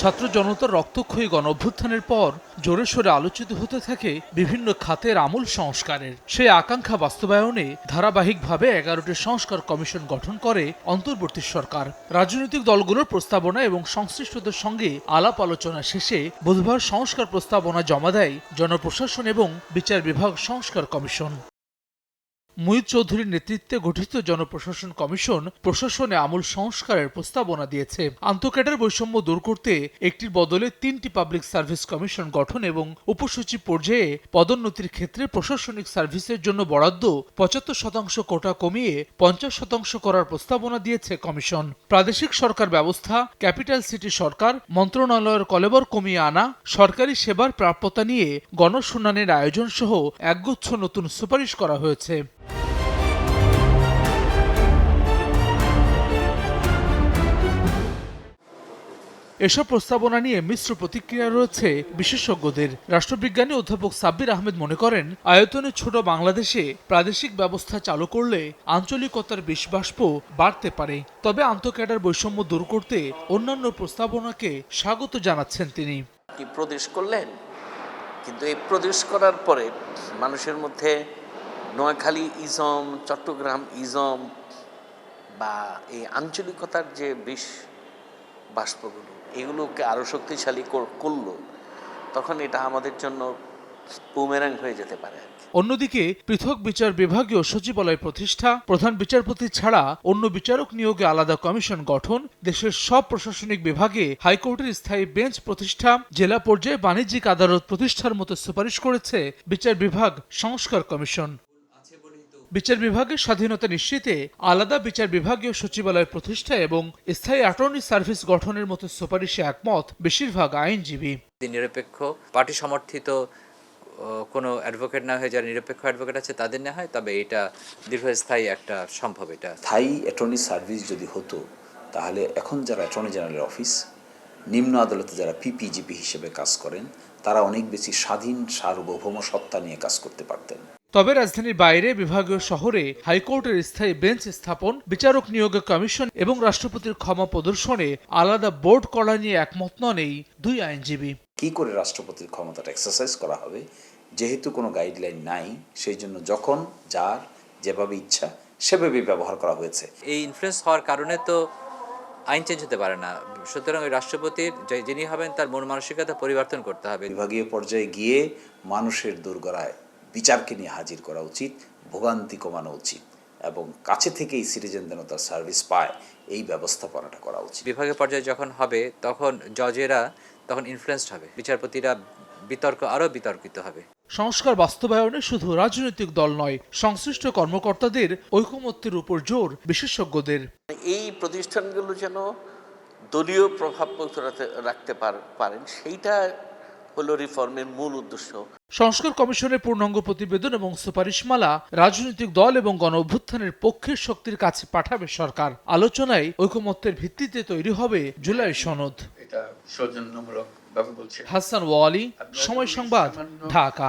ছাত্র জনতার রক্তক্ষয়ী গণঅভ্যুত্থানের পর জোরে সোরে আলোচিত হতে থাকে বিভিন্ন খাতের আমূল সংস্কারের সেই আকাঙ্ক্ষা বাস্তবায়নে ধারাবাহিকভাবে 11টি সংস্কার কমিশন গঠন করে অন্তর্বর্তী সরকার। রাজনৈতিক দলগুলোর প্রস্তাবনা এবং সংশ্লিষ্টদের সঙ্গে আলাপ আলোচনা শেষে বুধবার সংস্কার প্রস্তাবনা জমা দেয় জনপ্রশাসন এবং বিচার বিভাগ সংস্কার কমিশন। মুহিত চৌধুরীর নেতৃত্বে গঠিত জনপ্রশাসন কমিশন প্রশাসনে আমূল সংস্কারের প্রস্তাবনা দিয়েছে। আন্তঃক্যাডার বৈষম্য দূর করতে একটির বদলে 3টি পাবলিক সার্ভিস কমিশন গঠন এবং উপসচিব পর্যায়ে পদোন্নতির ক্ষেত্রে প্রশাসনিক সার্ভিসের জন্য বরাদ্দ 75% কোটা কমিয়ে 50% করার প্রস্তাবনা দিয়েছে কমিশন। প্রাদেশিক সরকার ব্যবস্থা, ক্যাপিটাল সিটি সরকার মন্ত্রণালয়ের কলেবর কমিয়ে আনা, সরকারি সেবার প্রাপ্যতা নিয়ে গণশুনানির আয়োজন সহ একগুচ্ছ নতুন সুপারিশ করা হয়েছে। এসব প্রস্তাবনা নিয়ে মিশ্র প্রতিক্রিয়া রয়েছে বিশেষজ্ঞদের। রাষ্ট্রবিজ্ঞানী অধ্যাপক সাব্বির আহমেদ মনে করেন, আয়তনে ছোট বাংলাদেশে প্রাদেশিক ব্যবস্থা চালু করলে আঞ্চলিকতার বিষবাষ্প বাড়তে পারে। তবে আন্তঃক্যাডার বৈষম্য দূর করতে অন্যান্য প্রস্তাবনাকে স্বাগত জানাচ্ছেন তিনি। প্রদেশ করলেন, কিন্তু এই প্রদেশ করার পরে মানুষের মধ্যে নোয়াখালী ইজম, চট্টগ্রাম ইজম বা এই আঞ্চলিকতার যে বাষ্পগুলো এগুলোকে আরও শক্তিশালী করলো, তখন এটা আমাদের জন্য বুমেরাং হয়ে যেতে পারে। অন্যদিকে পৃথক বিচার বিভাগীয় সচিবালয় প্রতিষ্ঠা, প্রধান বিচারপতি ছাড়া অন্য বিচারক নিয়োগে আলাদা কমিশন গঠন, দেশের সব প্রশাসনিক বিভাগে হাইকোর্টের স্থায়ী বেঞ্চ প্রতিষ্ঠা, জেলা পর্যায়ে বাণিজ্যিক আদালত প্রতিষ্ঠার মতো সুপারিশ করেছে বিচার বিভাগ সংস্কার কমিশন। বিচার বিভাগের স্বাধীনতা নিশ্চিতে আলাদা বিচার বিভাগীয় সচিবালয় প্রতিষ্ঠা এবং স্থায়ী অ্যাটর্নি সার্ভিস গঠনের মতো সুপারিশে একমত বেশিরভাগ আইনজীবী। নিরপেক্ষ পার্টি সমর্থিত কোনো অ্যাডভোকেট না হয়ে যারা নিরপেক্ষ অ্যাডভোকেট আছে তাদের না হয়, তবে এটা দীর্ঘস্থায়ী একটা সম্ভব। এটা স্থায়ী অ্যাটর্নি সার্ভিস যদি হতো, তাহলে এখন যারা অ্যাটর্নি জেনারেলের অফিস, নিম্ন আদালতে যারা পিপিজিপি হিসেবে কাজ করেন, তারা অনেক বেশি স্বাধীন সার্বভৌম সত্তা নিয়ে কাজ করতে পারতেন। তবে রাজধানীর বাইরে বিভাগীয় শহরে হাইকোর্টের স্থায়ী বেঞ্চ স্থাপন, বিচারক নিয়োগে কমিশন এবং রাষ্ট্রপতির ক্ষমা প্রদর্শনে আলাদা বোর্ড করা নিয়ে একমত নন এই দুই আইনজীবী। কি করে রাষ্ট্রপতির ক্ষমতাটা এক্সারসাইজ করা হবে, যেহেতু কোনো গাইডলাইন নাই, সেই জন্য যখন যার যেভাবে ইচ্ছা সেভাবেই ব্যবহার করা হয়েছে। এই ইনফ্লুয়েন্স হওয়ার কারণে তো আইন চেঞ্জ হতে পারে না, সুতরাং ওই রাষ্ট্রপতির যিনি হবেন তার মন মানসিকতা পরিবর্তন করতে হবে। বিভাগীয় পর্যায়ে গিয়ে মানুষের দোরগোড়ায় বিচারকে নিয়ে হাজির করা উচিত, ভোগান্তি কমানো উচিত এবং কাছে থেকেই সিটিজেন যেন তার সার্ভিস পায়, এই ব্যবস্থাপনাটা করা উচিত। বিভাগীয় পর্যায়ে যখন হবে তখন জজেরা তখন ইনফ্লুয়েন্সড হবে, বিচারপতিরা আরও বিতর্কিত হবে। সংস্কার বাস্তবায়নে শুধু রাজনৈতিক দল নয়, সংশ্লিষ্ট কর্মকর্তাদের ঐকমত্যের উপর জোর বিশেষজ্ঞদের। এই প্রতিষ্ঠানগুলো যেন দলীয় প্রভাব রাখতে পারেন, সেইটা হলো রিফর্মের মূল উদ্দেশ্য। সংস্কার কমিশনের পূর্ণাঙ্গ প্রতিবেদন এবং সুপারিশমালা রাজনৈতিক দল এবং গণঅভ্যুত্থানের পক্ষের শক্তির কাছে পাঠাবে সরকার। আলোচনায় ঐকমত্যের ভিত্তিতে তৈরি হবে জুলাই সনদ। সৌজন্যমূলক ভাবে বলছি। হাসান ওয়ালি, সময় সংবাদ, ঢাকা।